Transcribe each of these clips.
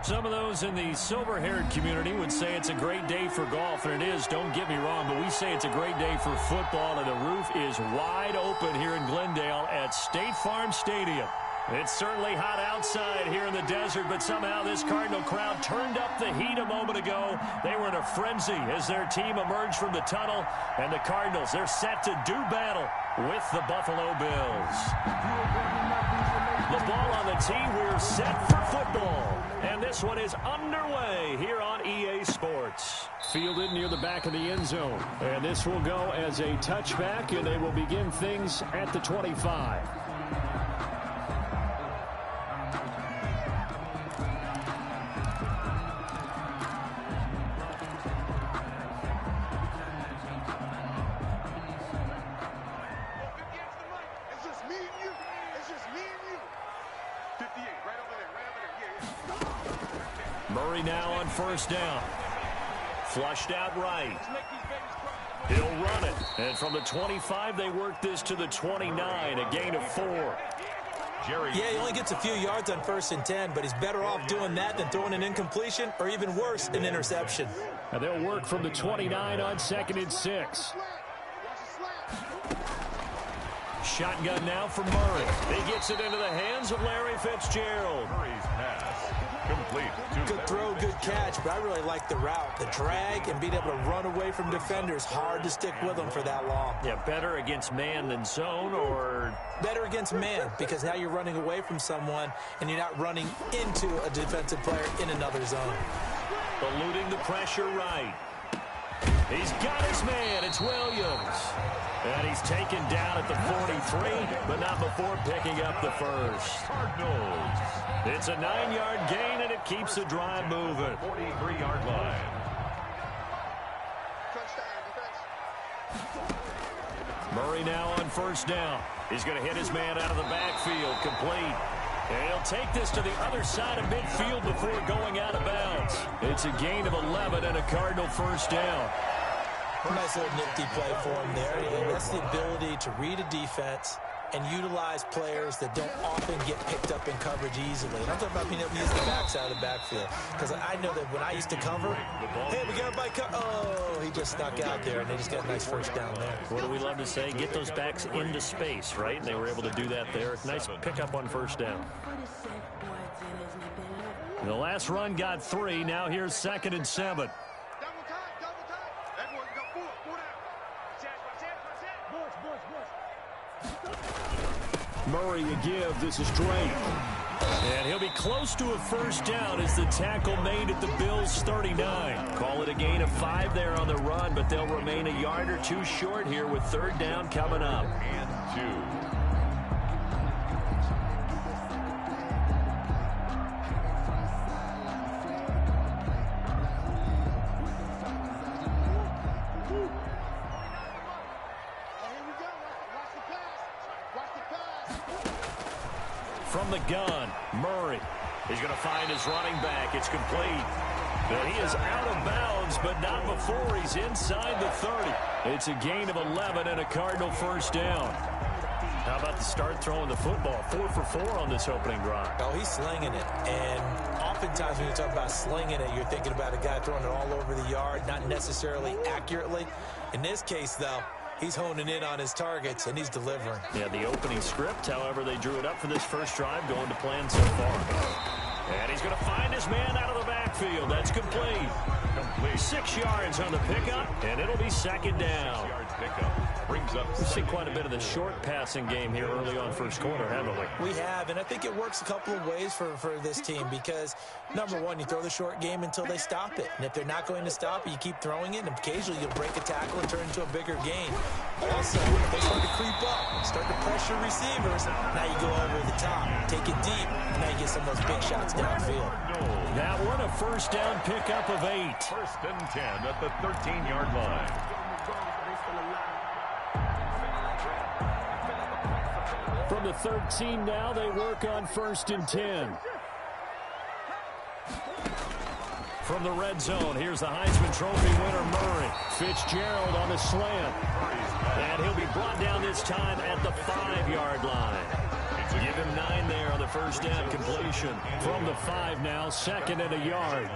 Some of those in the silver-haired community would say it's a great day for golf, and it is, don't get me wrong, but we say it's a great day for football, and the roof is wide open here in Glendale at State Farm Stadium. It's certainly hot outside here in the desert, but somehow this Cardinal crowd turned up the heat a moment ago. They were in a frenzy as their team emerged from the tunnel, and the Cardinals, they're set to do battle with the Buffalo Bills. The ball on the tee, we're set for football. And this one is underway here on EA Sports. Fielded near the back of the end zone. And this will go as a touchback, and they will begin things at the 25. Murray now on first down. Flushed out right. He'll run it. And from the 25, they work this to the 29, a gain of 4. Yeah, he only gets a few yards on 1st and 10, but he's better off doing that than throwing an incompletion or even worse, an interception. And they'll work from the 29 on 2nd and 6. Shotgun now for Murray. He gets it into the hands of Larry Fitzgerald. Murray's pass complete. Good throw, good catch, but I really like the route. The drag and being able to run away from defenders, hard to stick with them for that long. Yeah, better against man than zone, or? Better against man, because now you're running away from someone and you're not running into a defensive player in another zone. Eluding the pressure right. He's got his man. It's Williams. And he's taken down at the 43, but not before picking up the first. Cardinals. It's a 9-yard gain, and it keeps the drive moving. 43-yard line. Murray now on first down. He's going to hit his man out of the backfield, complete. And he'll take this to the other side of midfield before going out of bounds. It's a gain of 11 and a Cardinal first down. Nice little nifty play for him there. And that's the ability to read a defense and utilize players that don't often get picked up in coverage easily. And I'm talking about being able to use the backs out of the backfield. Because I know that when I used to cover, hey, we got by oh, he just snuck out there, and they just got a nice first down there. What do we love to say? Get those backs into space, right? And they were able to do that there. Nice pickup on first down. The last run got 3. Now here's 2nd and 7. Murray a give. This is Drake. And he'll be close to a first down as the tackle made at the Bills' 39. Call it a gain of 5 there on the run, but they'll remain a yard or 2 short here with 3rd down coming up. And 2. From the gun, Murray. He's going to find his running back. It's complete. But he is out of bounds, but not before he's inside the 30. It's a gain of 11 and a Cardinal first down. How about the start throwing the football? 4 for 4 on this opening drive. Oh, he's slinging it. And oftentimes when you talk about slinging it, you're thinking about a guy throwing it all over the yard, not necessarily accurately. In this case, though, he's honing in on his targets, and he's delivering. Yeah, the opening script, however, they drew it up for this first drive, going to plan so far. And he's going to find his man out of the backfield. That's complete. 6 yards on the pickup, and it'll be 2nd down. 6 yards pickup brings up. We've seen quite a bit of the short passing game here early on first quarter, haven't we? We have, and I think it works a couple of ways for this team because, number one, you throw the short game until they stop it. And if they're not going to stop it, you keep throwing it, and occasionally you'll break a tackle and turn it into a bigger gain. Also, if they start to creep up, start to pressure receivers, now you go over the top, take it deep, and now you get some of those big shots downfield. That one a first down pickup of 8. 1st and 10 at the 13-yard line. From the 13 now, they work on 1st and 10. From the red zone, here's the Heisman Trophy winner, Murray. Fitzgerald on the slant. And he'll be brought down this time at the 5-yard line. Give him 9 there on the first down completion. From the 5 now, 2nd and a yard.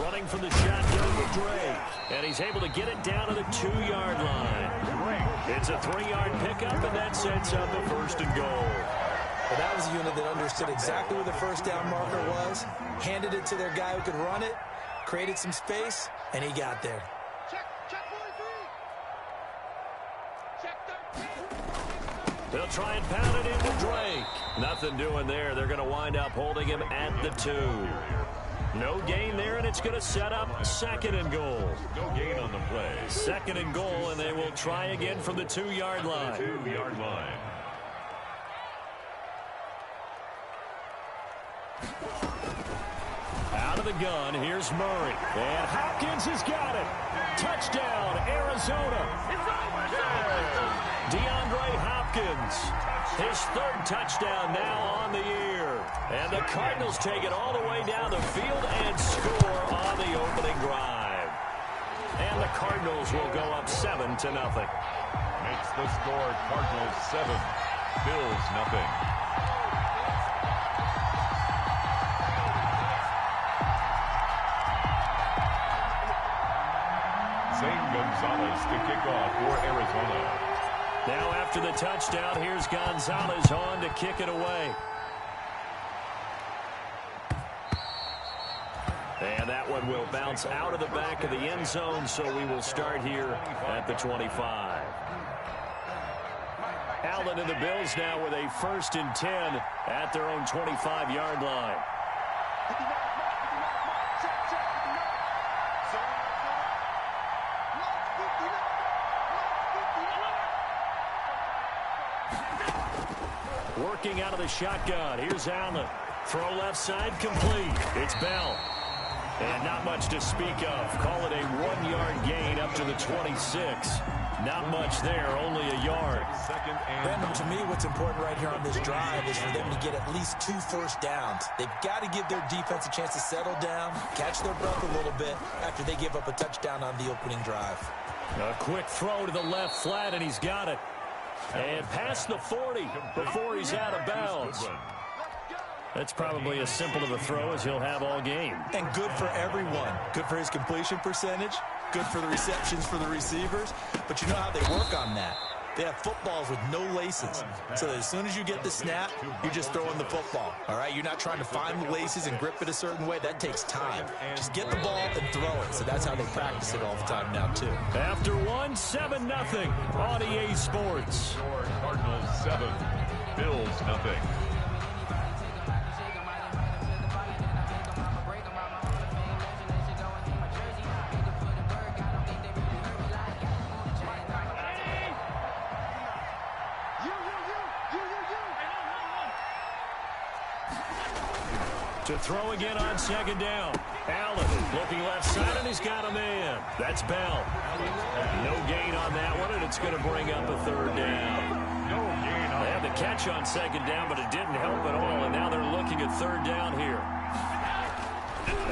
Running from the shotgun with Drake. And he's able to get it down to the 2-yard line. It's a 3-yard pickup, and that sets up a 1st and goal. Well, that was a unit that understood exactly where the first down marker was, handed it to their guy who could run it, created some space, and he got there. They'll try and pound it into Drake. Nothing doing there. They're going to wind up holding him at the 2. No gain there, and it's going to set up 2nd and goal. No gain on the play. 2nd and goal, and they will try again from the 2-yard line. 2-yard line. Out of the gun, here's Murray. And Hopkins has got it. Touchdown, Arizona. DeAndre Hopkins. His 3rd touchdown now on the year. And the Cardinals take it all the way down the field and score on the opening drive. And the Cardinals will go up 7-0. Makes the score Cardinals 7, Bills nothing. Gonzalez to kick off for Arizona. Now after the touchdown, here's Gonzalez on to kick it away. And that one will bounce out of the back of the end zone, so we will start here at the 25. Allen and the Bills now with a 1st and 10 at their own 25-yard line. Working out of the shotgun. Here's Allen. Throw left side complete. It's Bell. And not much to speak of. Call it a 1-yard gain up to the 26. Not much there, only a yard. Brandon, to me, what's important right here on this drive is for them to get at least 2 first downs. They've got to give their defense a chance to settle down, catch their breath a little bit after they give up a touchdown on the opening drive. A quick throw to the left flat, and he's got it. And past the 40 before he's out of bounds. That's probably as simple of a throw as he'll have all game. And good for everyone. Good for his completion percentage. Good for the receptions for the receivers. But you know how they work on that. They have footballs with no laces. So that as soon as you get the snap, you're just throwing the football. All right? You're not trying to find the laces and grip it a certain way. That takes time. Just get the ball and throw it. So that's how they practice it all the time now, too. After 1, 7-0 on EA Sports. Cardinals 7, Bills nothing. To throw again on 2nd down. Allen looking left side, and he's got a man. That's Bell. No gain on that one, and it's going to bring up a 3rd down. They had the catch on 2nd down, but it didn't help at all, and now they're looking at 3rd down here.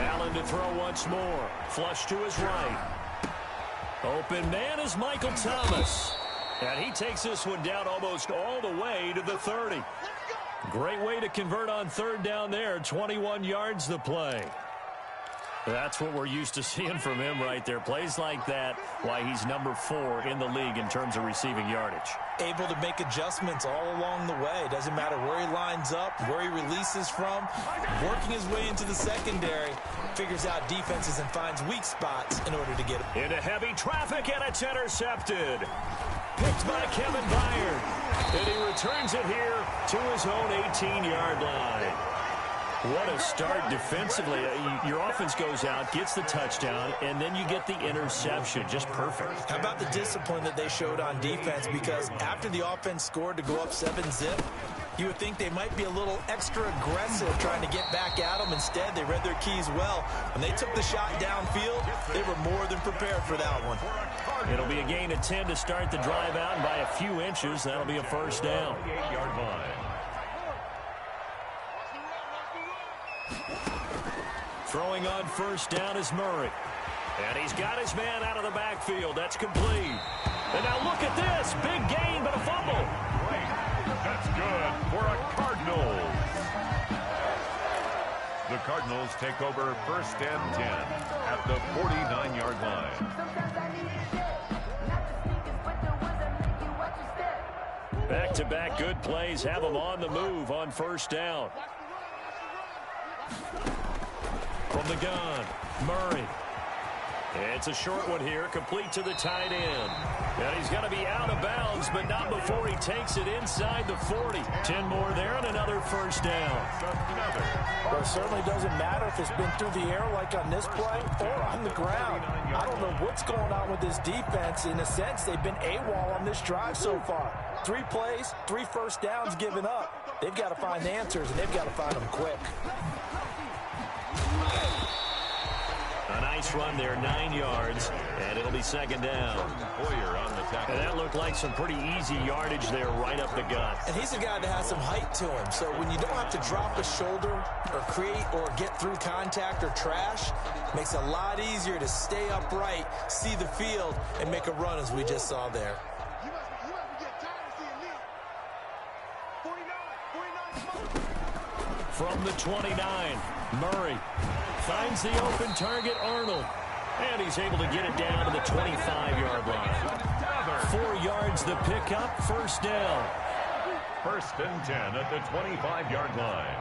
Allen to throw once more. Flush to his right. Open man is Michael Thomas. And he takes this one down almost all the way to the 30. Great way to convert on 3rd down there. 21 yards the play. That's what we're used to seeing from him right there. Plays like that, why he's number 4 in the league in terms of receiving yardage. Able to make adjustments all along the way. Doesn't matter where he lines up, where he releases from. Working his way into the secondary, figures out defenses and finds weak spots in order to get it. Into heavy traffic, and it's intercepted. Picked by Kevin Byard. And he returns it here to his own 18-yard line. What a start defensively. Your offense goes out, gets the touchdown, and then you get the interception. Just perfect. How about the discipline that they showed on defense? Because after the offense scored to go up 7-zip, you would think they might be a little extra aggressive trying to get back at them. Instead, they read their keys well. When they took the shot downfield, they were more than prepared for that one. It'll be a gain of 10 to start the drive out, and by a few inches, that'll be a 1st down. 8-yard line. Throwing on 1st down is Murray. And he's got his man out of the backfield. That's complete. And now look at this. Big gain, but a fumble. That's good for a Cardinals. The Cardinals take over 1st and 10 at the 49-yard line. Back-to-back good plays have them on the move on 1st down. From the gun, Murray. It's a short one here, complete to the tight end. And he's going to be out of bounds, but not before he takes it inside the 40. 10 more there and another 1st down. Well, it certainly doesn't matter if it's been through the air like on this play or on the ground. I don't know what's going on with this defense. In a sense, they've been AWOL on this drive so far. 3 plays, 3 1st downs given up. They've got to find answers, and they've got to find them quick. A nice run there, 9 yards, and it'll be 2nd down. Hoyer on the tackle. And that looked like some pretty easy yardage there right up the gut. And he's a guy that has some height to him, so when you don't have to drop a shoulder or create or get through contact or trash, it makes it a lot easier to stay upright, see the field, and make a run as we just saw there. From the 29, Murray finds the open target, Arnold. And he's able to get it down to the 25-yard line. 4 yards the pickup, 1st down. 1st and 10 at the 25-yard line.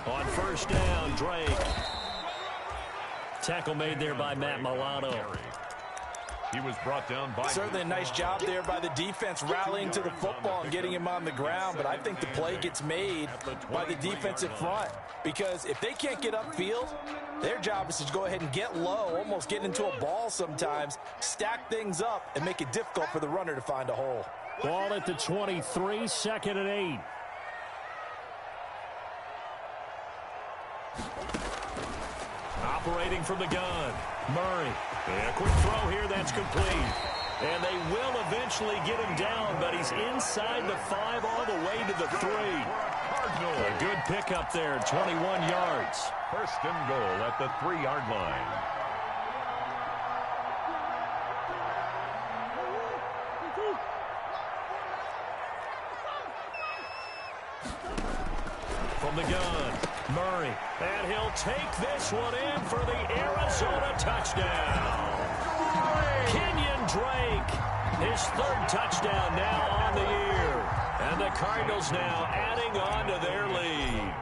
On 1st down, Drake. Tackle made there by Matt Milano. He was brought down by... Certainly a nice job there by the defense rallying to the football and getting him on the ground, but I think the play gets made by the defensive front because if they can't get upfield, their job is to go ahead and get low, almost get into a ball sometimes, stack things up, and make it difficult for the runner to find a hole. Ball at the 23, 2nd and 8. Operating from the gun, Murray. And a quick throw here, that's complete. And they will eventually get him down, but he's inside the 5 all the way to the 3. A good pickup there, 21 yards. 1st and goal at the 3-yard line. From the gun, Murray. And he'll take this one in for the Arizona touchdown. Kenyon Drake, his 3rd touchdown now on the year. And the Cardinals now adding on to their lead.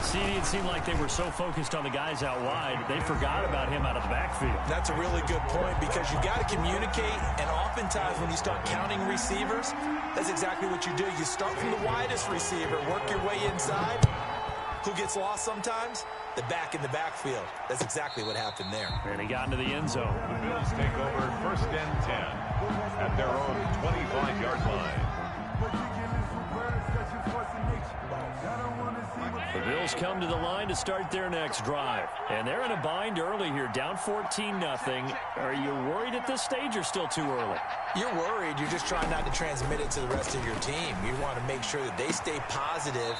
See, it seemed like they were so focused on the guys out wide, they forgot about him out of the backfield. That's a really good point because you got to communicate, and oftentimes when you start counting receivers, that's exactly what you do. You start from the widest receiver, work your way inside. Who gets lost sometimes? The back in the backfield. That's exactly what happened there. And he got into the end zone. The Bills take over 1st and 10 at their own 25-yard line. The Bills come to the line to start their next drive. And they're in a bind early here, down 14-0. Are you worried at this stage or still too early? You're worried. You're just trying not to transmit it to the rest of your team. You want to make sure that they stay positive.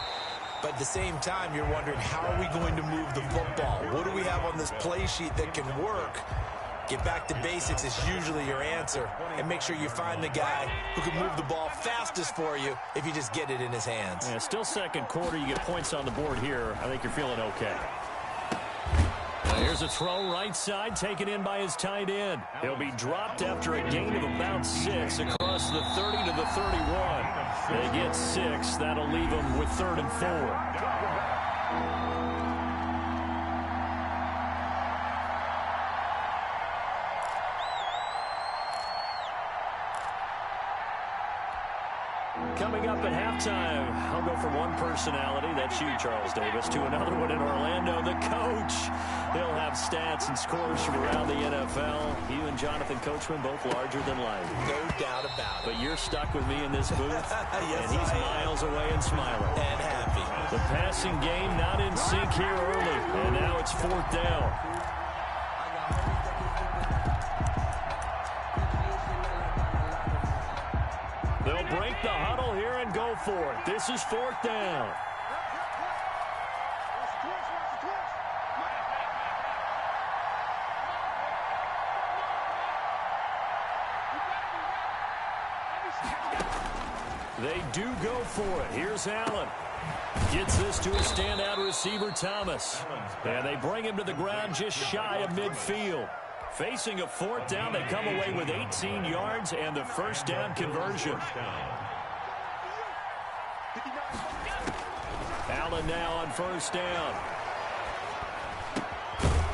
But at the same time, you're wondering, how are we going to move the football? What do we have on this play sheet that can work? Get back to basics is usually your answer. And make sure you find the guy who can move the ball fastest for you if you just get it in his hands. Yeah, still 2nd quarter. You get points on the board here. I think you're feeling okay. Here's a throw right side, taken in by his tight end. He'll be dropped after a gain of about 6 across the 30 to the 31. They get 6. That'll leave them with 3rd and 4. Coming up at halftime, I'll go from one personality, that's you, Charles Davis, to another one in Orlando, the coach. He'll have stats and scores from around the NFL. You and Jonathan Coachman both larger than life. No doubt about it. But you're stuck with me in this booth, yes, and he's miles away and smiling. And happy. The passing game not in sync here early, and now it's 4th down. They'll break the huddle here and go for it. This is 4th down. They do go for it. Here's Allen. Gets this to a standout receiver, Thomas. And they bring him to the ground just shy of midfield. Facing a fourth down, they come away with 18 yards and the first down conversion. Allen now on first down.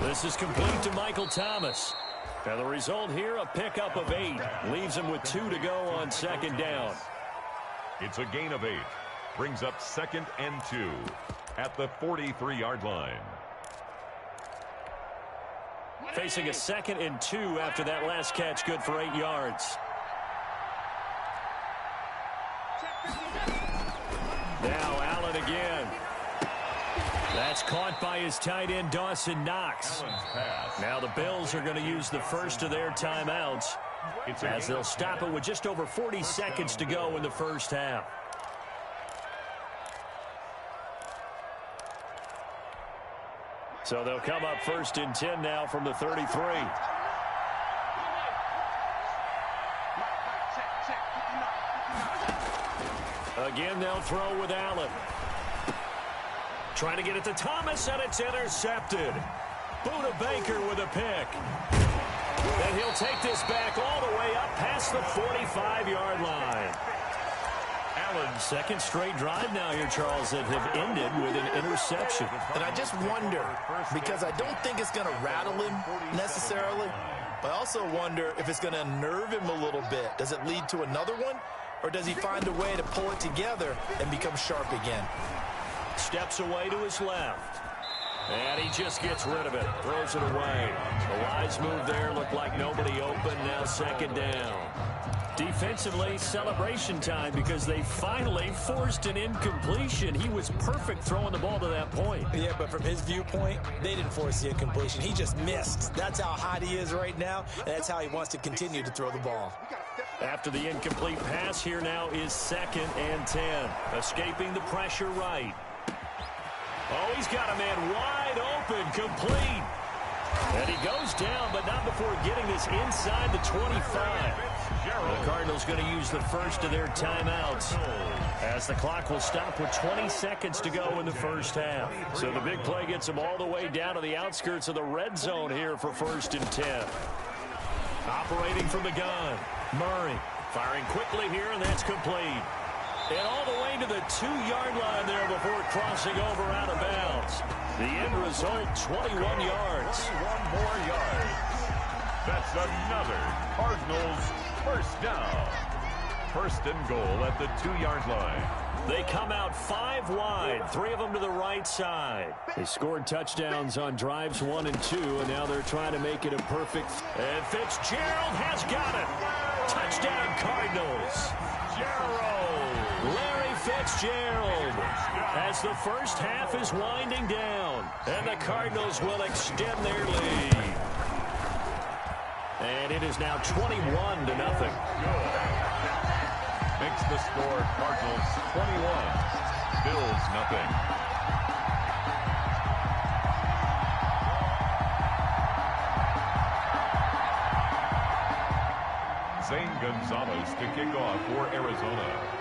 This is complete to Michael Thomas. And the result here, a pickup of 8. Leaves him with 2 to go on second down. It's a gain of 8. Brings up 2nd and 2 at the 43-yard line. Facing a 2nd and 2 after that last catch, good for 8 yards. Now Allen again. That's caught by his tight end, Dawson Knox. Now the Bills are going to use the first of their timeouts as they'll stop it with just over 40 seconds to go in the first half. So they'll come up 1st and 10 now from the 33. Again, they'll throw with Allen. Trying to get it to Thomas, and it's intercepted. Buda Baker with a pick. And he'll take this back all the way up past the 45-yard line. Allen's second straight drive now here, Charles, that have ended with an interception. And I just wonder, because I don't think it's going to rattle him necessarily, but I also wonder if it's going to unnerve him a little bit. Does it lead to another one, or does he find a way to pull it together and become sharp again? Steps away to his left. And he just gets rid of it. Throws it away. The wise move there. Looked like nobody open. Now second down. Defensively, celebration time because they finally forced an incompletion. He was perfect throwing the ball to that point. Yeah, but from his viewpoint, they didn't force the incompletion. He just missed. That's how hot he is right now, and that's how he wants to continue to throw the ball. After the incomplete pass, here now is 2nd and 10. Escaping the pressure right. Oh, he's got a man wide open, complete. And he goes down, but not before getting this inside the 25. The Cardinals going to use the first of their timeouts as the clock will stop with 20 seconds to go in the first half. So the big play gets them all the way down to the outskirts of the red zone here for 1st and 10. Operating from the gun, Murray firing quickly here, and that's complete. And all the way to the 2-yard line there before crossing over out of bounds. The end result, 21 yards. 21 more yards. That's another Cardinals first down. 1st and goal at the 2-yard line. They come out 5 wide, 3 of them to the right side. They scored touchdowns on drives 1 and 2, and now they're trying to make it a perfect. And Fitzgerald has got it. Touchdown, Cardinals. Larry Fitzgerald as the first half is winding down, and the Cardinals will extend their lead. And it is now 21-0. Makes the score Cardinals 21, Bills nothing. Zane Gonzalez to kick off for Arizona.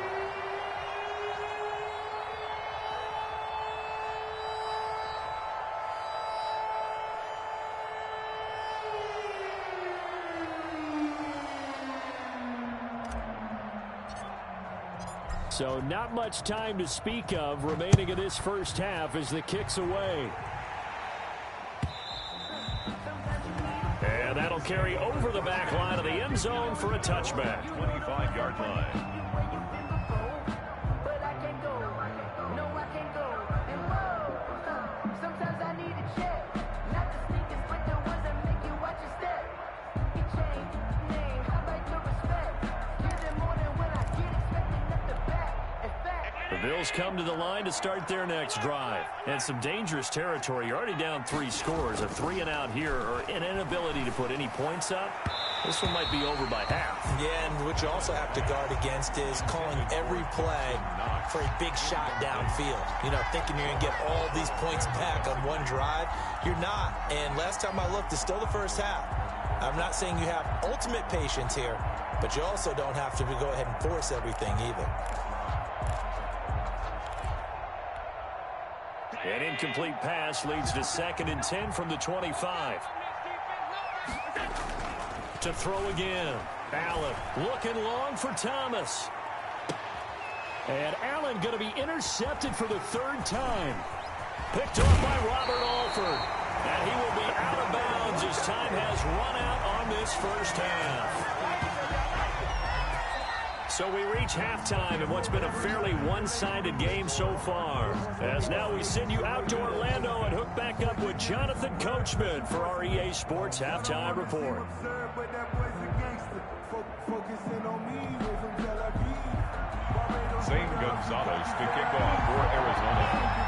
So not much time to speak of remaining in this first half as the kick's away. And that'll carry over the back line of the end zone for a touchback. 25-yard line. Bills come to the line to start their next drive. And some dangerous territory. You're already down 3 scores. A 3-and-out here or an inability to put any points up. This one might be over by half. Yeah, and what you also have to guard against is calling every play for a big shot downfield. You know, thinking you're going to get all these points back on one drive. You're not. And last time I looked, it's still the first half. I'm not saying you have ultimate patience here, but you also don't have to go ahead and force everything either. An incomplete pass leads to 2nd and 10 from the 25. To throw again. Allen looking long for Thomas. And Allen going to be intercepted for the 3rd time. Picked off by Robert Alford. And he will be out of bounds as time has run out on this first half. So we reach halftime in what's been a fairly one-sided game so far. As now we send you out to Orlando and hook back up with Jonathan Coachman for our EA Sports Halftime Report. Zane Gonzalez to kick off for Arizona.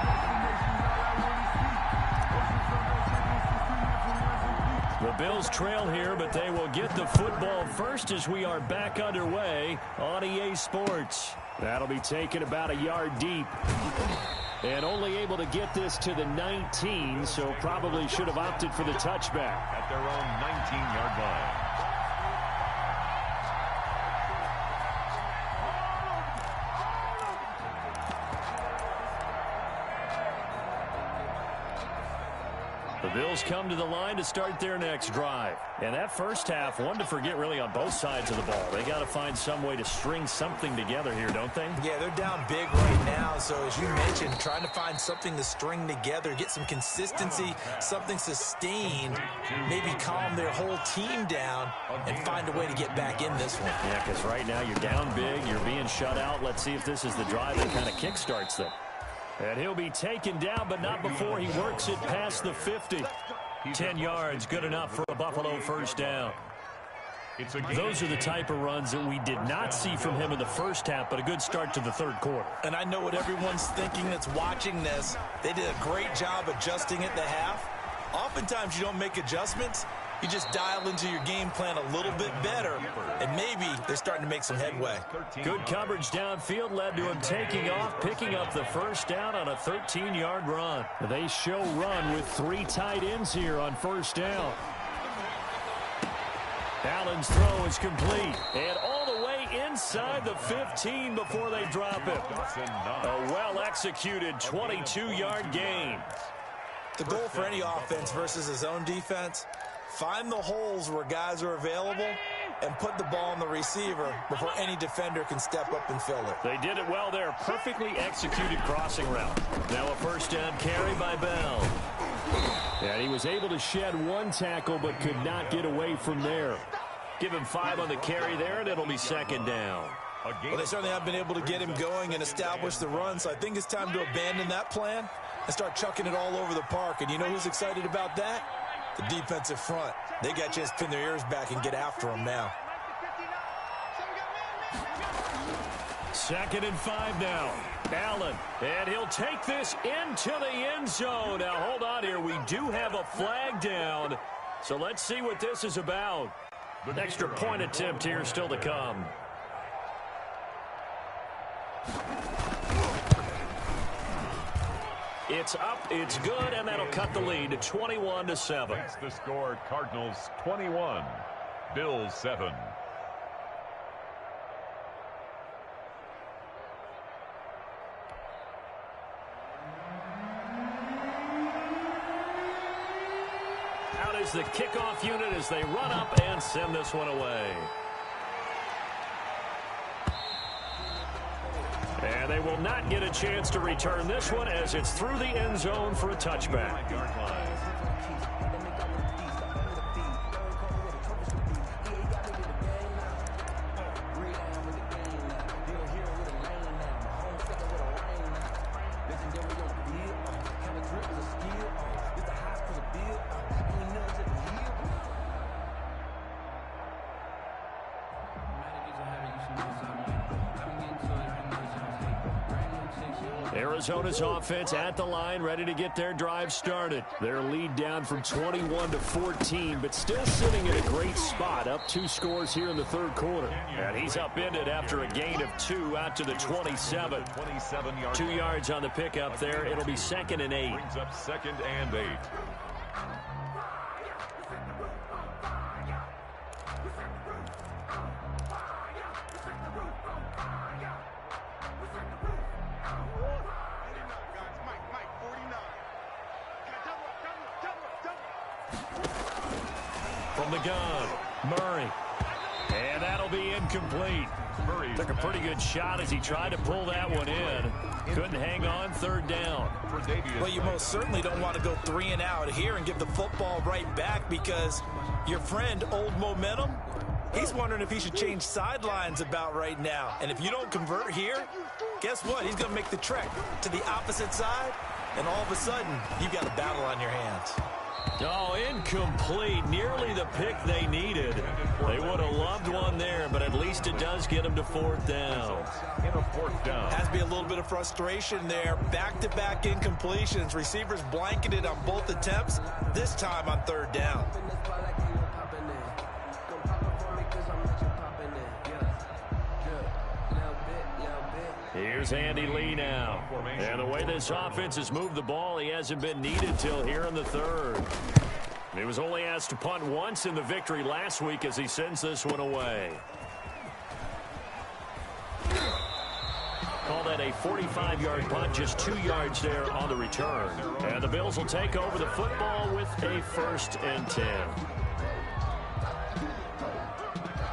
The Bills trail here, but they will get the football first as we are back underway on EA Sports. That'll be taken about a yard deep. And only able to get this to the 19, so probably should have opted for the touchback. At their own 19-yard line. The Bills come to the line to start their next drive. And that first half, one to forget really on both sides of the ball. They got to find some way to string something together here, don't they? Yeah, they're down big right now. So as you mentioned, trying to find something to string together, get some consistency, something sustained, maybe calm their whole team down and find a way to get back in this one. Yeah, because right now you're down big, you're being shut out. Let's see if this is the drive that kind of kickstarts them. And he'll be taken down, but not before he works it past the 50. 10 yards, good enough for a Buffalo first down. Those are the type of runs that we did not see from him in the first half, but a good start to the 3rd quarter. And I know what everyone's thinking that's watching this. They did a great job adjusting at the half. Oftentimes you don't make adjustments. You just dial into your game plan a little bit better, and maybe they're starting to make some headway. Good coverage downfield led to him taking off, picking up the first down on a 13-yard run. They show run with 3 tight ends here on first down. Allen's throw is complete, and all the way inside the 15 before they drop it. A well-executed 22-yard gain. The goal for any offense versus his own defense, find the holes where guys are available and put the ball on the receiver before any defender can step up and fill it. They did it well there. Perfectly executed crossing route. Now a first down carry by Bell. And he was able to shed 1 tackle but could not get away from there. Give him 5 on the carry there, and it'll be 2nd down. Well, they certainly have been able to get him going and establish the run, so I think it's time to abandon that plan and start chucking it all over the park. And you know who's excited about that? The defensive front. They got a chance to pin their ears back and get after him now. 2nd and 5 now. Allen, and he'll take this into the end zone. Now, hold on here. We do have a flag down, so let's see what this is about. An extra point attempt here still to come. It's up, it's good, and that'll cut the lead to 21-7. That's the score. Cardinals 21, Bills 7. Out is the kickoff unit as they run up and send this one away. And they will not get a chance to return this one as it's through the end zone for a touchback. Arizona's offense at the line, ready to get their drive started. Their lead down from 21-14, but still sitting in a great spot, up 2 scores here in the 3rd quarter. And he's upended after a gain of 2 out to the 27. 2 yards on the pickup there. It'll be 2nd and 8. Brings up 2nd and 8. From the gun, Murray. And that'll be incomplete. Took a pretty good shot as he tried to pull that one in. Couldn't hang on, third down. Well, you most certainly don't want to go 3 and out here and give the football right back, because your friend, Old Momentum, he's wondering if he should change sidelines about right now. And if you don't convert here, guess what? He's going to make the trek to the opposite side, and all of a sudden, you've got a battle on your hands. Oh, incomplete. Nearly the pick they needed. They would have loved one there, but at least it does get them to fourth down. Has to be a little bit of frustration there. Back-to-back incompletions. Receivers blanketed on both attempts, this time on third down. Here's Andy Lee now. And the way this offense has moved the ball, he hasn't been needed till here in the third. He was only asked to punt once in the victory last week as he sends this one away. Call that a 45-yard punt, just 2 yards there on the return. And the Bills will take over the football with a 1st and 10.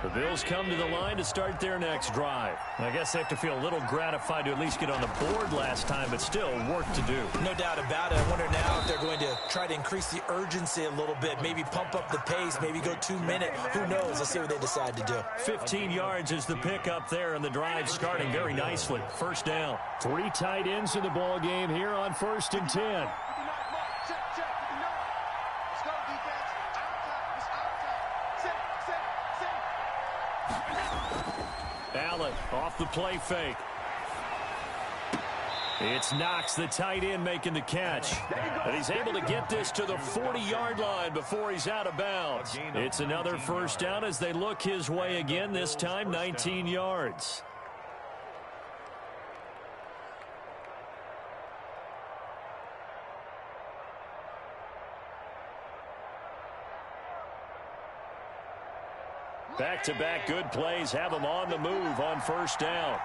The Bills come to the line to start their next drive. I guess they have to feel a little gratified to at least get on the board last time, but still work to do. No doubt about it. I wonder now if they're going to try to increase the urgency a little bit, maybe pump up the pace, maybe go 2-minute. Who knows? Let's see what they decide to do. 15 yards is the pickup there, and the drive starting very nicely. First down. 3 tight ends in the ball game here on 1st and 10. Allen off the play fake. It's Knox, the tight end, making the catch. And he's able to get this to the 40-yard line before he's out of bounds. It's another first down as they look his way again, this time 19 yards. Back-to-back good plays have them on the move on first down.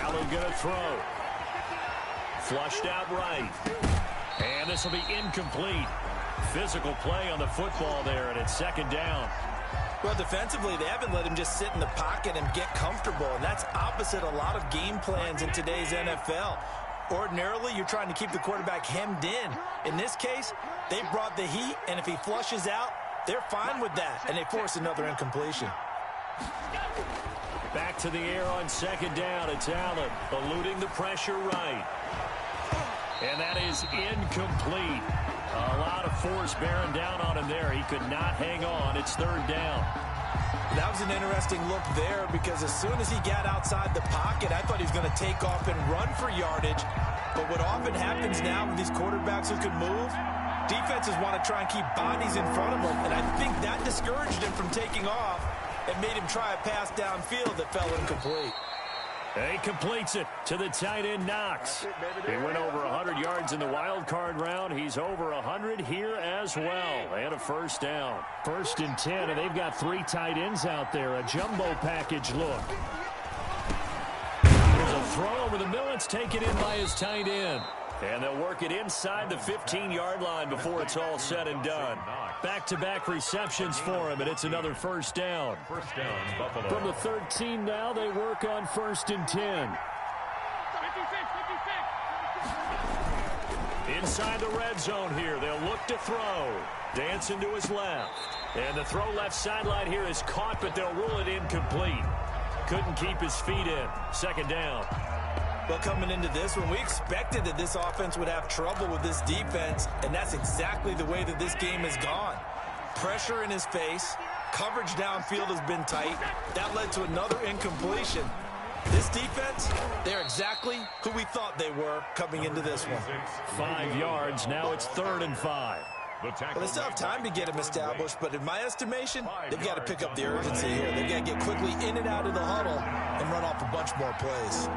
Allen going to throw. Flushed out right. And this will be incomplete. Physical play on the football there, and it's 2nd down. Well, defensively, they haven't let him just sit in the pocket and get comfortable, and that's opposite a lot of game plans in today's NFL. Ordinarily, you're trying to keep the quarterback hemmed in. In this case, they brought the heat, and if he flushes out, they're fine with that, and they force another incompletion. Back to the air on 2nd down. It's Allen eluding the pressure right. And that is incomplete. A lot of force bearing down on him there. He could not hang on. It's 3rd down. That was an interesting look there, because as soon as he got outside the pocket, I thought he was going to take off and run for yardage. But what often happens now with these quarterbacks who can move, defenses want to try and keep bodies in front of them, and I think that discouraged him from taking off and made him try a pass downfield that fell incomplete. He completes it to the tight end, Knox. He went over 100 yards in the wild card round. He's over 100 here as well. And a first down. 1st and 10, and they've got 3 tight ends out there. A jumbo package look. There's a throw over the middle. It's taken in by his tight end. And they'll work it inside the 15-yard line before it's all said and done. Back-to-back receptions for him, and it's another first down. Buffalo. From the 13 now, they work on 1st and 10. Inside the red zone here, they'll look to throw. Dancing to his left. And the throw left sideline here is caught, but they'll rule it incomplete. Couldn't keep his feet in. 2nd down. Well, coming into this one, we expected that this offense would have trouble with this defense, and that's exactly the way that this game has gone. Pressure in his face, coverage downfield has been tight. That led to another incompletion. This defense, they're exactly who we thought they were coming into this one. 5 yards, now it's 3rd and 5. Well, they still have time to get him established, but in my estimation, they've got to pick up the urgency here. They've got to get quickly in and out of the huddle and run off a bunch more plays.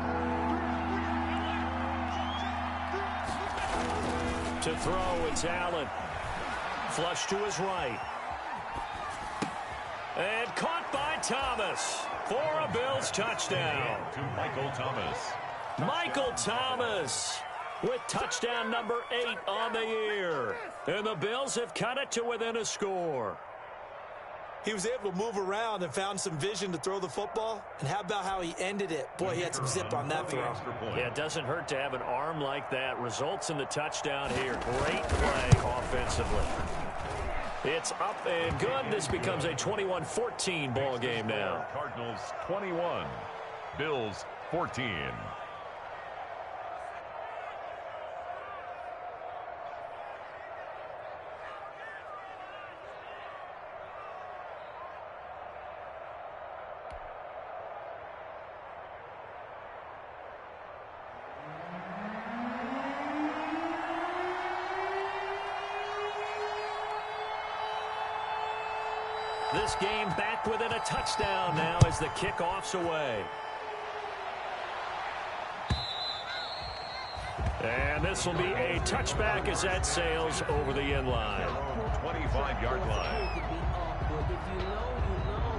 To throw, it's Allen. Flush to his right. And caught by Thomas for a Bills touchdown. To Michael Thomas. Michael Thomas with touchdown number 8 on the year. And the Bills have cut it to within a score. He was able to move around and found some vision to throw the football. And how about how he ended it? Boy, he had some zip on that throw. Yeah, it doesn't hurt to have an arm like that. Results in the touchdown here. Great play offensively. It's up and good. This becomes a 21-14 ball game now. Cardinals 21, Bills 14. This game back within a touchdown now as the kickoff's away. And this will be a touchback as that sails over the end line. 25-yard line. If you know, you know.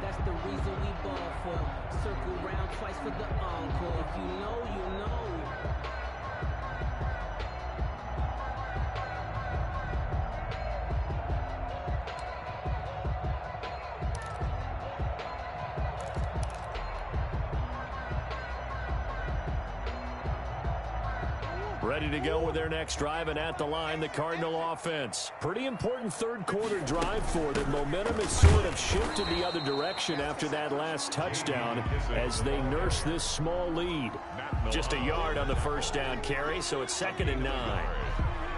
That's the reason we ball for. Circle round twice for the encore. If you know, you know. Ready to go with their next drive, and at the line, the Cardinal offense. Pretty important third-quarter drive for them. Momentum has sort of shifted the other direction after that last touchdown as they nurse this small lead. Just a yard on the first down carry, so it's 2nd and 9.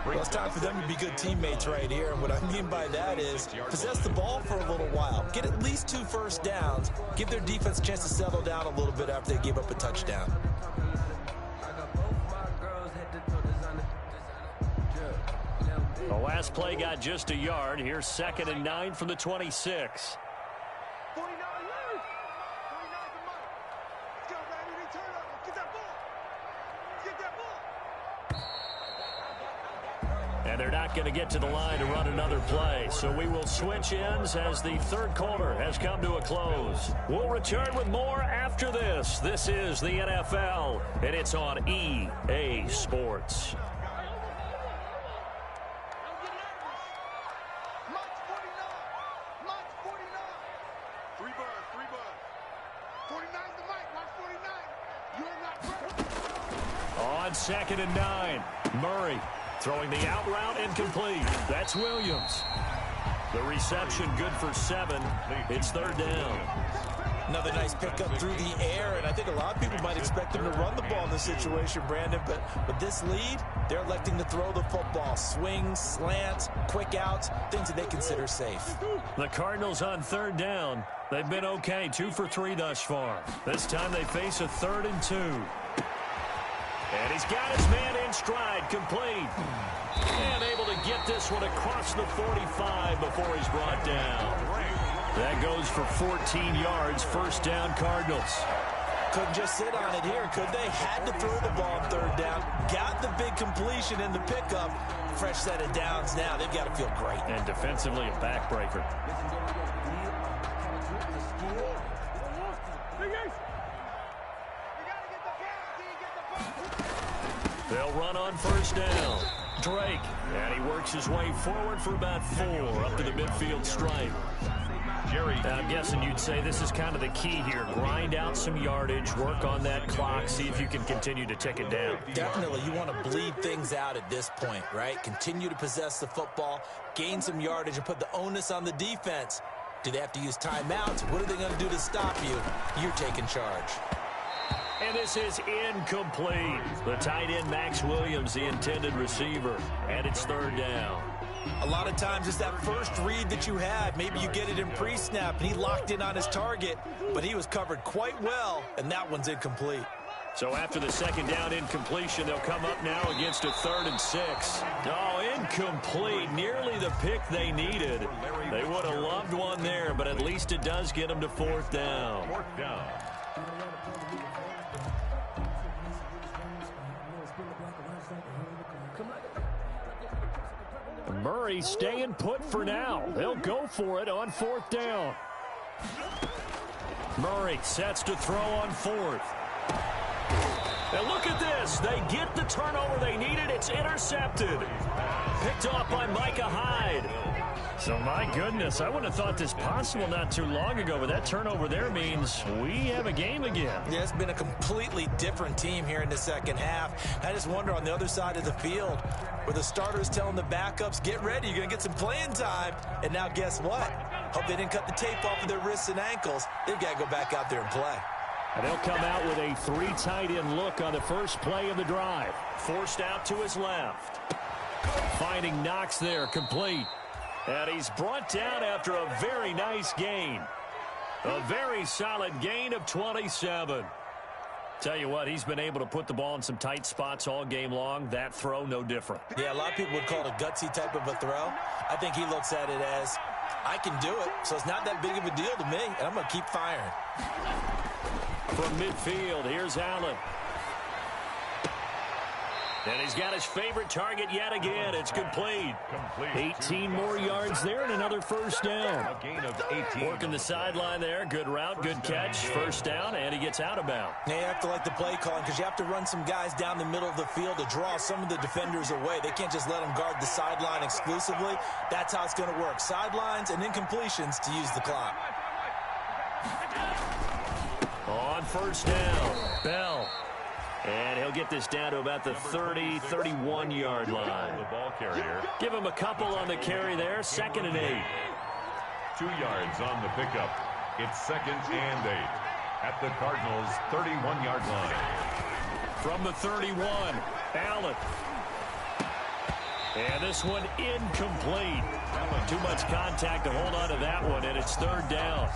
Well, it's time for them to be good teammates right here. And what I mean by that is possess the ball for a little while. Get at least 2 first downs. Give their defense a chance to settle down a little bit after they give up a touchdown. The last play got just a yard. Here's 2nd and 9 from the 26. And they're not going to get to the line to run another play. So we will switch ends as the third quarter has come to a close. We'll return with more after this. This is the NFL, and it's on EA Sports. On 2nd and 9, Murray throwing the out route incomplete. That's Williams. The reception good for 7. It's 3rd down. Another nice pickup through the air, and I think a lot of people might expect them to run the ball in this situation, Brandon, but with this lead, they're electing to throw the football. Swings, slants, quick outs, things that they consider safe. The Cardinals on 3rd down. They've been okay, 2 for 3 thus far. This time they face a 3rd and 2. And he's got his man in stride, complete. And able to get this one across the 45 before he's brought down. That goes for 14 yards, 1st down Cardinals. Couldn't just sit on it here, could they? Had to throw the ball on 3rd down. Got the big completion in the pickup. Fresh set of downs now. They've got to feel great. And defensively, a backbreaker. They'll run on 1st down. Drake, and he works his way forward for about 4 up to the midfield stripe. Jerry, I'm guessing you'd say this is kind of the key here. Grind out some yardage, work on that clock, see if you can continue to tick it down. Definitely. You want to bleed things out at this point, right? Continue to possess the football, gain some yardage, and put the onus on the defense. Do they have to use timeouts? What are they going to do to stop you? You're taking charge. And this is incomplete. The tight end, Max Williams, the intended receiver. And it's 3rd down. A lot of times it's that first read that you had. Maybe you get it in pre-snap, and he locked in on his target, but he was covered quite well, and that one's incomplete. So after the 2nd down incompletion, they'll come up now against a 3rd and 6. Oh, incomplete. Nearly the pick they needed. They would have loved one there, but at least it does get them to 4th down. 4th down. Murray staying put for now. They'll go for it on 4th down. Murray sets to throw on 4th. And look at this. They get the turnover they needed. It's intercepted. Picked off by Micah Hyde. So, my goodness, I wouldn't have thought this possible not too long ago, but that turnover there means we have a game again. Yeah, it's been a completely different team here in the second half. I just wonder on the other side of the field where the starters telling the backups, get ready, you're going to get some playing time. And now guess what? Hope they didn't cut the tape off of their wrists and ankles. They've got to go back out there and play. And they'll come out with a 3 tight end look on the first play of the drive. Forced out to his left. Finding Knox there, complete. And he's brought down after a very nice gain. A very solid gain of 27. Tell you what, he's been able to put the ball in some tight spots all game long. That throw, no different. Yeah, a lot of people would call it a gutsy type of a throw. I think he looks at it as, I can do it, so it's not that big of a deal to me, and I'm going to keep firing. From midfield, here's Allen. And he's got his favorite target yet again. It's complete. 18 more yards there and another first down. A gain of 18. Working the sideline there. Good route, good catch. First down, and he gets out of bounds. Now you have to like the play calling because you have to run some guys down the middle of the field to draw some of the defenders away. They can't just let them guard the sideline exclusively. That's how it's going to work. Sidelines and incompletions to use the clock. On first down, Bell. And he'll get this down to about the 30, 31-yard line. The ball carrier. Give him a couple on the carry there. 2nd and 8. 2 yards on the pickup. It's 2nd and 8 at the Cardinals' 31-yard line. From the 31, Allen. And this one incomplete. Too much contact to hold on to that one, and it's 3rd down.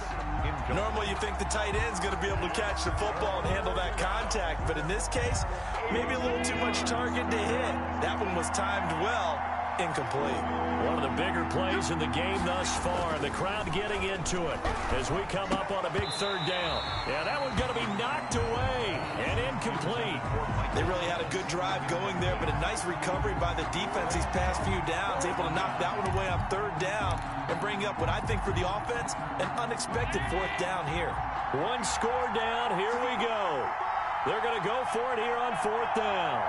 Normally you think the tight end's going to be able to catch the football and handle that contact, but in this case, maybe a little too much target to hit. That one was timed well. Incomplete. One of the bigger plays in the game thus far. The crowd getting into it as we come up on a big 3rd down. Yeah, that one's going to be knocked away and incomplete. They really had a good drive going there, but a nice recovery by the defense these past few downs, able to knock that one away on 3rd down and bring up what I think for the offense, an unexpected 4th down here. One score down. Here we go. They're going to go for it here on 4th down.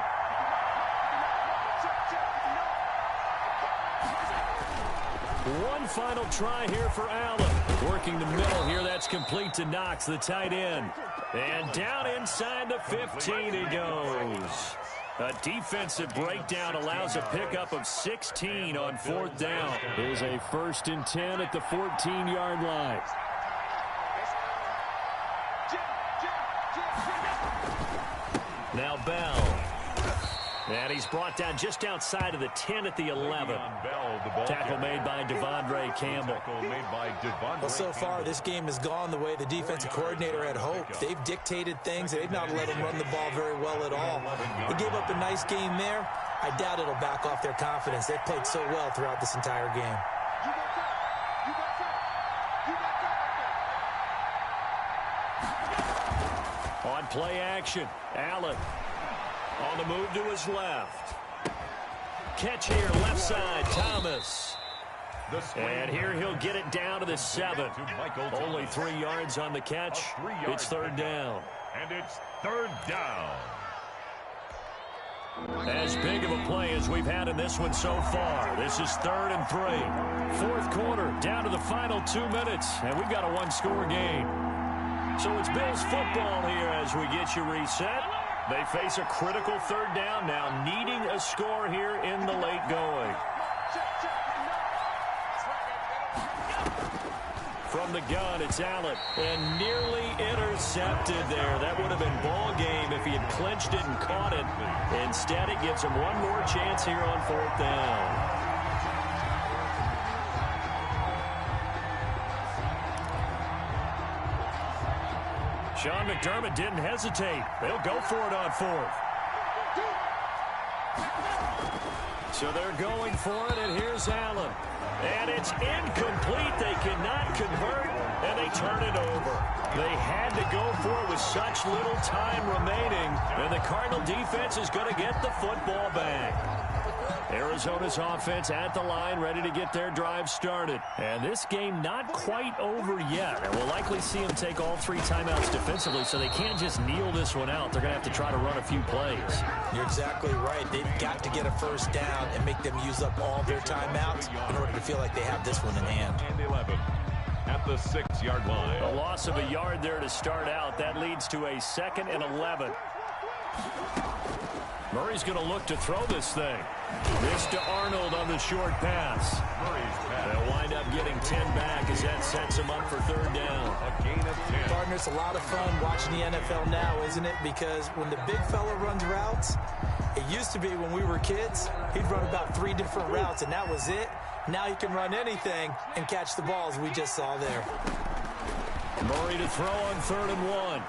One final try here for Allen. Working the middle here. That's complete to Knox, the tight end. And down inside the 15 he goes. A defensive breakdown allows a pickup of 16 on 4th down. Here's a 1st and 10 at the 14-yard line. Now Bell. And he's brought down just outside of the 10 at the 11. Tackle made by Devondre Campbell. Well, so far, this game has gone the way the defensive coordinator had hoped. They've dictated things. They've not let them run the ball very well at all. They gave up a nice game there. I doubt it'll back off their confidence. They've played so well throughout this entire game. On play action, Allen. On the move to his left. Catch here, left side, Thomas. And here he'll get it down to the 7. Only 3 yards on the catch. It's 3rd down. And it's 3rd down. As big of a play as we've had in this one so far. This is 3rd and 3. 4th quarter, down to the final 2 minutes. And we've got a 1-score game. So it's Bills football here as we get you reset. They face a critical 3rd down now, needing a score here in the late going. From the gun, it's Allen, and nearly intercepted there. That would have been ball game if he had clinched it and caught it. Instead, it gives him one more chance here on 4th down. Sean McDermott didn't hesitate. They'll go for it on 4th. So they're going for it, and here's Allen. And it's incomplete. They cannot convert, and they turn it over. They had to go for it with such little time remaining, and the Cardinal defense is going to get the football back. Arizona's offense at the line, ready to get their drive started. And this game not quite over yet. And we'll likely see them take all 3 timeouts defensively, so they can't just kneel this one out. They're going to have to try to run a few plays. You're exactly right. They've got to get a first down and make them use up all their timeouts in order to feel like they have this one in hand. And 11 at the 6-yard line. A loss of a yard there to start out. That leads to a 2nd and 11. Murray's going to look to throw this thing. This to Arnold on the short pass. They'll wind up getting 10 back as that sets him up for 3rd down. A gain of 10. Partner, it's a lot of fun watching the NFL now, isn't it? Because when the big fella runs routes, it used to be when we were kids, he'd run about 3 different routes, and that was it. Now he can run anything and catch the balls we just saw there. Murray to throw on 3rd and 1.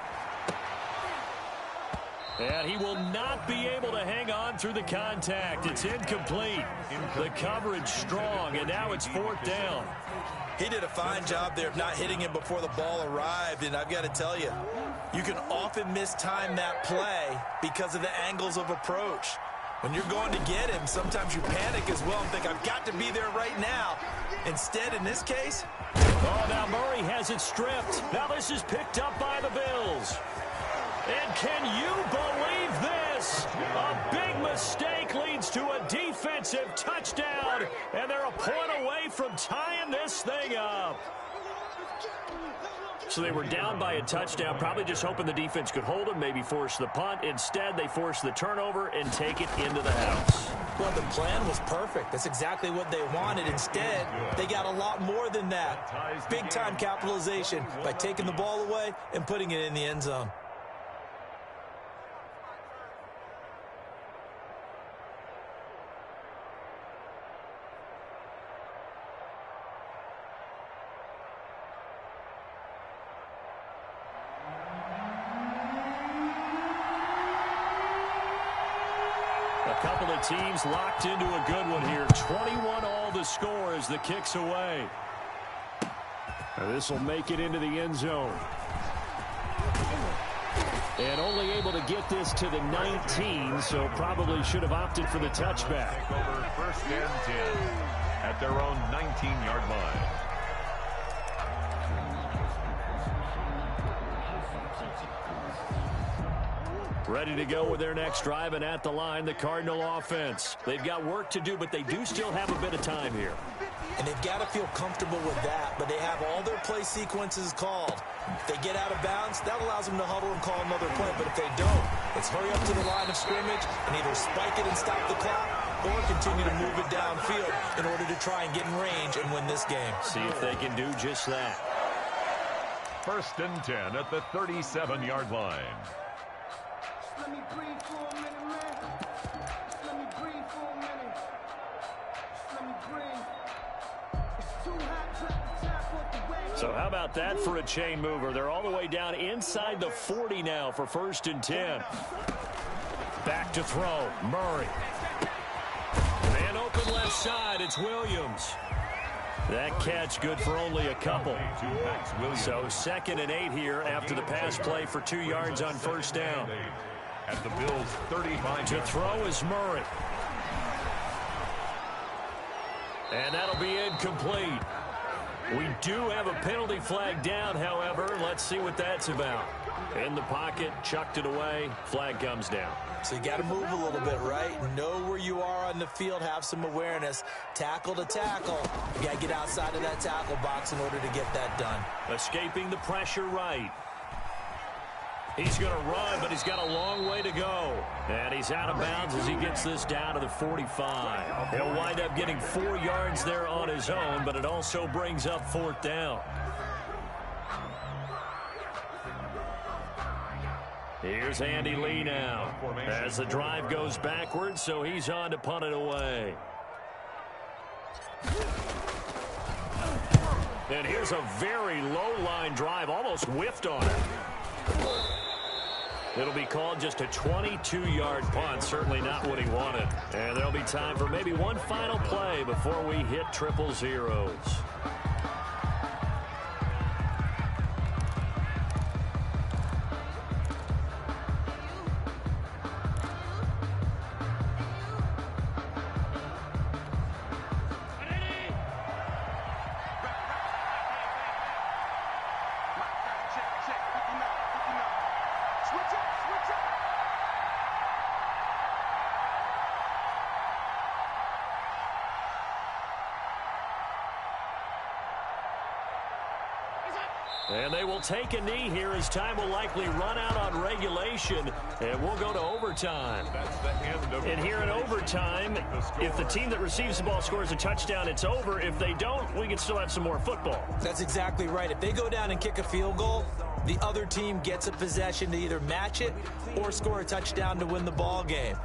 And he will not be able to hang on through the contact. It's incomplete. The coverage strong, and now it's 4th down. He did a fine job there of not hitting him before the ball arrived, and I've got to tell you, you can often mistime that play because of the angles of approach. When you're going to get him, sometimes you panic as well and think, I've got to be there right now. Instead, in this case... Oh, now Murray has it stripped. Now this is picked up by the Bills. And can you believe this? A big mistake leads to a defensive touchdown, and they're a point away from tying this thing up. So they were down by a touchdown, probably just hoping the defense could hold them, maybe force the punt. Instead, they force the turnover and take it into the house. Well, the plan was perfect. That's exactly what they wanted. Instead, they got a lot more than that. Big-time capitalization by taking the ball away and putting it in the end zone. A couple of teams locked into a good one here. 21 all the score as the kick's away. This will make it into the end zone. And only able to get this to the 19, so probably should have opted for the touchback. Take over 1st and 10 at their own 19-yard line. Ready to go with their next drive, and at the line, the Cardinal offense. They've got work to do, but they do still have a bit of time here. And they've got to feel comfortable with that, but they have all their play sequences called. If they get out of bounds, that allows them to huddle and call another play, but if they don't, it's hurry up to the line of scrimmage and either spike it and stop the clock or continue to move it downfield in order to try and get in range and win this game. See if they can do just that. 1st and 10 at the 37-yard line. Let me breathe for a minute, man. Let me breathe for a minute. Let me breathe. It's too hot, drop the top off the wagon. So how about that for a chain mover? They're all the way down inside the 40 now for 1st and 10. Back to throw. Murray. Man open left side. It's Williams. That catch good for only a couple. So 2nd and 8 here after the pass play for 2 yards on 1st down. At the Bills' 35. To throw is Murray. And that'll be incomplete. We do have a penalty flag down, however. Let's see what that's about. In the pocket, chucked it away. Flag comes down. So you got to move a little bit, right? Know where you are on the field, have some awareness. Tackle to tackle. You got to get outside of that tackle box in order to get that done. Escaping the pressure right. He's going to run, but he's got a long way to go. And he's out of bounds as he gets this down to the 45. He'll wind up getting 4 yards there on his own, but it also brings up 4th down. Here's Andy Lee now as the drive goes backwards, so he's on to punt it away. And here's a very low-line drive, almost whiffed on it. It'll be called just a 22-yard punt, certainly not what he wanted. And there'll be time for maybe one final play before we hit triple zeros. And they will take a knee here as time will likely run out on regulation, and we'll go to overtime. And here in overtime, if the team that receives the ball scores a touchdown, it's over. If they don't, we can still have some more football. That's exactly right. If they go down and kick a field goal, the other team gets a possession to either match it or score a touchdown to win the ball game.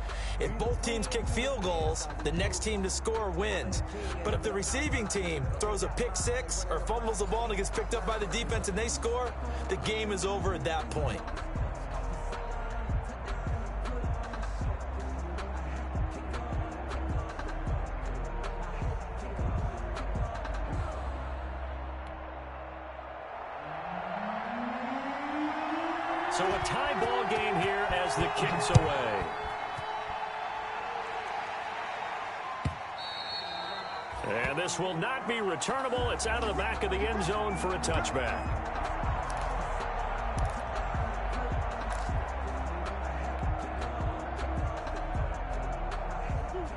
If both teams kick field goals, the next team to score wins. But if the receiving team throws a pick six or fumbles the ball and it gets picked up by the defense and they score, the game is over at that point. So a tie ball game here as the kick's away. And this will not be returnable. It's out of the back of the end zone for a touchback.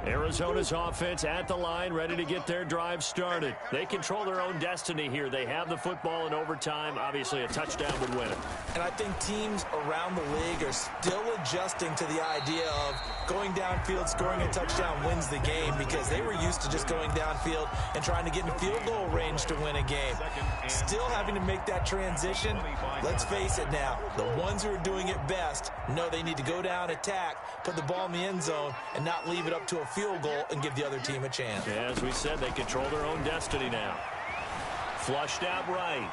Arizona's offense at the line, ready to get their drive started. They control their own destiny here. They have the football in overtime. Obviously, a touchdown would win it. And I think teams around the league are still adjusting to the idea of going downfield, scoring a touchdown wins the game, because they were used to just going downfield and trying to get in field goal range to win a game. Still having to make that transition. Let's face it now, the ones who are doing it best know they need to go down, attack, put the ball in the end zone, and not leave it up to a field goal and give the other team a chance. Yeah, as we said, they control their own destiny now. Flushed out right.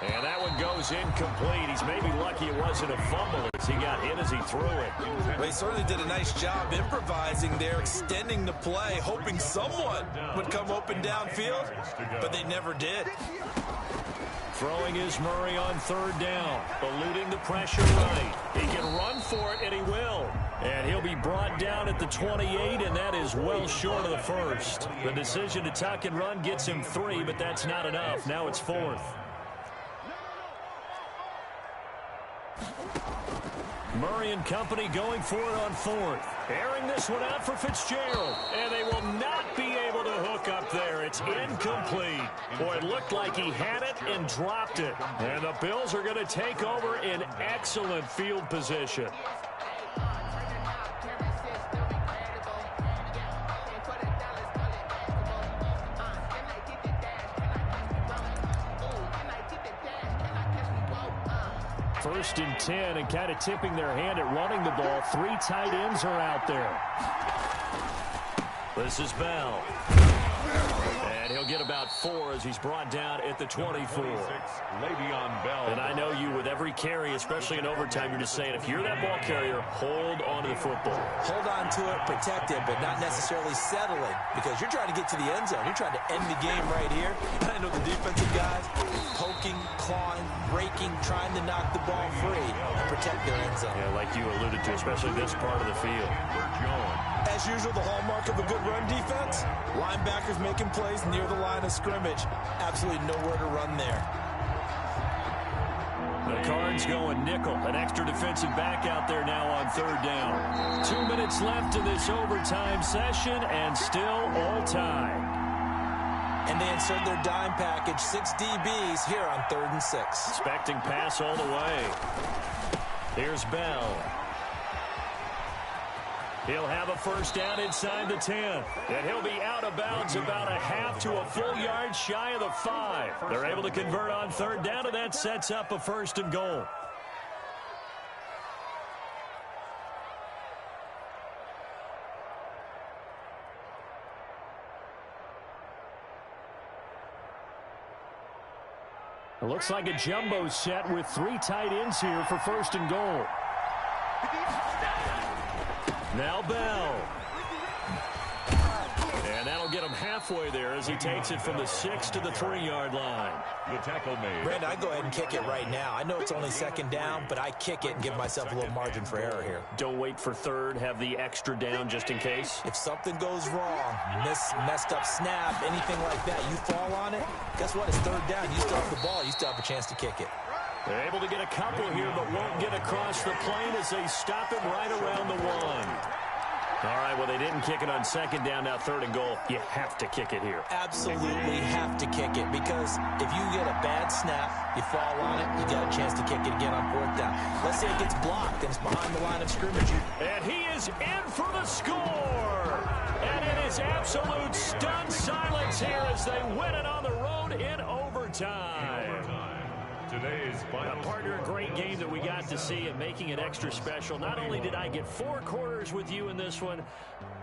And that one goes incomplete. He's maybe lucky it wasn't a fumble as he got hit as he threw it. Well, he certainly did a nice job improvising there, extending the play, hoping someone would come open downfield, but they never did. Throwing is Murray on third down, eluding the pressure right. He can run for it, and he will. And he'll be brought down at the 28, and that is well short of the first. The decision to tuck and run gets him 3, but that's not enough. Now it's 4th. Murray and company going for it on 4th. Airing this one out for Fitzgerald. And they will not be able to hook up there. It's incomplete. Boy, it looked like he had it and dropped it. And the Bills are going to take over in excellent field position. First and 10, and kind of tipping their hand at running the ball. 3 tight ends are out there. This is Bell. And he'll get about 4 as he's brought down at the 24. And I know you, with every carry, especially in overtime, you're just saying, if you're that ball carrier, hold on to the football. Hold on to it, protect it, but not necessarily settling, because you're trying to get to the end zone. You're trying to end the game right here. And I know the defensive guys poking, clawing, raking, trying to knock the ball free and protect their end zone. Yeah, like you alluded to, especially this part of the field. As usual, the hallmark of a good run defense, linebackers making plays near the line of scrimmage. Absolutely nowhere to run there. The Cards going nickel, an extra defensive back out there now on third down. 2 minutes left in this overtime session, and still all tied. And they insert their dime package, 6 DBs here on 3rd and 6. Expecting pass all the way. Here's Bell. He'll have a first down inside the 10. And he'll be out of bounds about a half to a full yard shy of the 5. They're able to convert on third down, and that sets up a 1st and goal. It looks like a jumbo set with 3 tight ends here for 1st and goal. Now Bell. And that'll get him halfway there as he takes it from the 6 to the 3-yard line. The tackle made. Brandon, I go ahead and kick it right now. I know it's only 2nd down, but I kick it and give myself a little margin for error here. Don't wait for 3rd. Have the extra down just in case. If something goes wrong, messed up snap, anything like that, you fall on it, guess what? It's 3rd down. You still have the ball. You still have a chance to kick it. They're able to get a couple here, but won't get across the plane as they stop it right around the 1. All right, well, they didn't kick it on 2nd down, now 3rd and goal. You have to kick it here. Absolutely have to to kick it because if you get a bad snap, you fall on it, you got a chance to kick it again on 4th down. Let's say it gets blocked and it's behind the line of scrimmage. And he is in for the score. And it is absolute stunned silence here as they win it on the road in overtime. Today's final Partner, a great game that we got to see and making it extra special. Not only did I get 4 quarters with you in this one,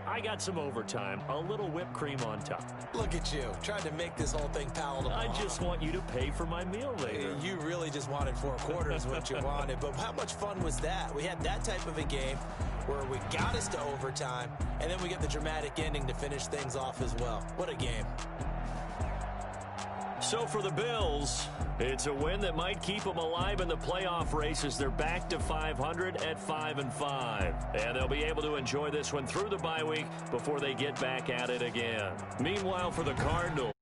I got some overtime, a little whipped cream on top. Look at you, trying to make this whole thing palatable. I just want you to pay for my meal later. You really just wanted 4 quarters, what you wanted. But how much fun was that? We had that type of a game where we got us to overtime, and then we get the dramatic ending to finish things off as well. What a game. So for the Bills, it's a win that might keep them alive in the playoff race as they're back to 500 at 5-5. And they'll be able to enjoy this one through the bye week before they get back at it again. Meanwhile, for the Cardinals,